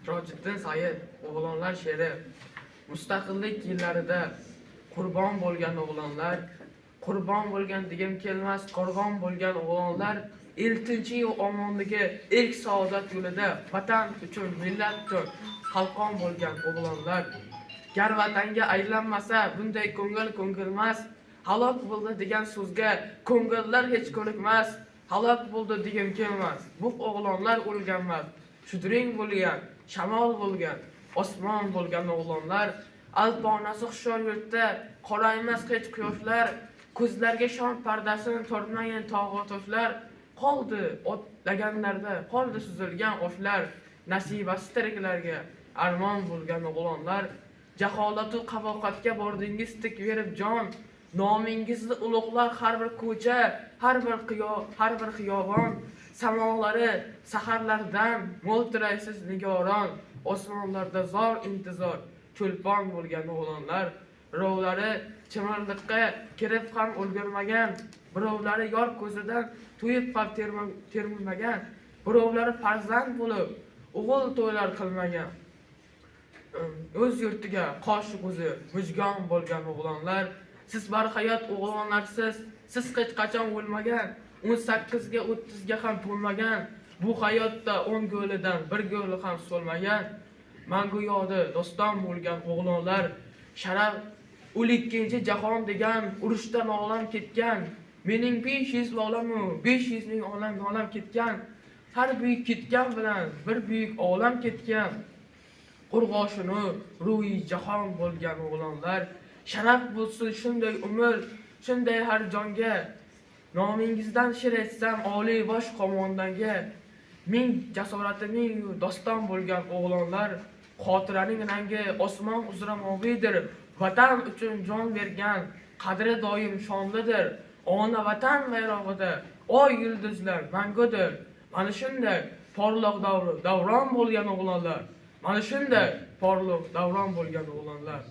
Sirojiddin Sayyid o'g'lonlar she'ri. Mustaqillik yillarida qurbon bo'lgan o'g'lonlar, qurbon bo'lgan degim kelmas, qo'rg'on bo'lgan o'g'lonlar, eltinchi omonligi ilk saodat yo'lida vatan uchun, millat uchun qalqon bo'lgan o'g'lonlar. Gar vatanga aylanmasa bunday ko'ngil ko'ngilmas, halok bo'ldi degan so'zga ko'ngillar hech ko'nikmas, halok bo'ldi degim kelmas, bu o'g'lonlar o'lganmas, shudring bo'lgan, shamol bo'lgan, osmon bo'lgan o'g'lonlar, alponasi hushyor yurtda qoraymas hech quyoshlar, ko'zlarga shon pardasini tortmagan tog'u toshlar, qoldi otlaganlarda, qoldi suzilgan oshlar, nasibasi tiriklarga armon bo'lgan o'g'lonlar, jaholatu qavoqatga bordingiz tik verib jon, nomingizni ulug'lar har bir ko'cha, har bir xiyobon, samolari saharlardan mo'ltiraysiz nigoron, osmonlarda zor intizor, cho'lpon bo'lgan o'g'lonlar, birovlari chimirliqqa kirib ham ulgurmagan, birovlari yor ko'zidan to'yib ham termilmagan, birovlari farzand bo'lib o'g'il to'ylar qilmagan, o'z yurtiga qosh ko'zi mujgon bo'lgan o'g'lonlar, siz barhayot o'g'lonlarsiz, siz hech qachon o'lmagan, 18 ga 30 ga ham to'lmagan, bu hayotda 10 go'lidan 1 go'li ham so'lmagan, mangu yodi doston bo'lgan o'g'lonlar, sharaf 12 jahon degan urushdan olam ketgan, mening 500 olamu 500 ming olam ketgan, har buyuk ketgan bilan bir buyuk olam ketgan, qo'rg'oshini ruhi jahon bo'lgan o'g'lonlar, sharaf bo'lsin shunday umr, shunday har jonga, nomingizdan she'r etsam oliy bosh qo'mondonga, ming jasorati ming doston bo'lgan o'g'lonlar, xotiraning rangi osmon uzra moviydir, vatan uchun jon bergan, qadri doim shonlidir, ona vatan bayrog'ida oy yulduzlar mangudir, mana shunday porloq davron bo'lgan o'g'lonlar, mana shunday porloq davron bo'lgan o'g'lonlar.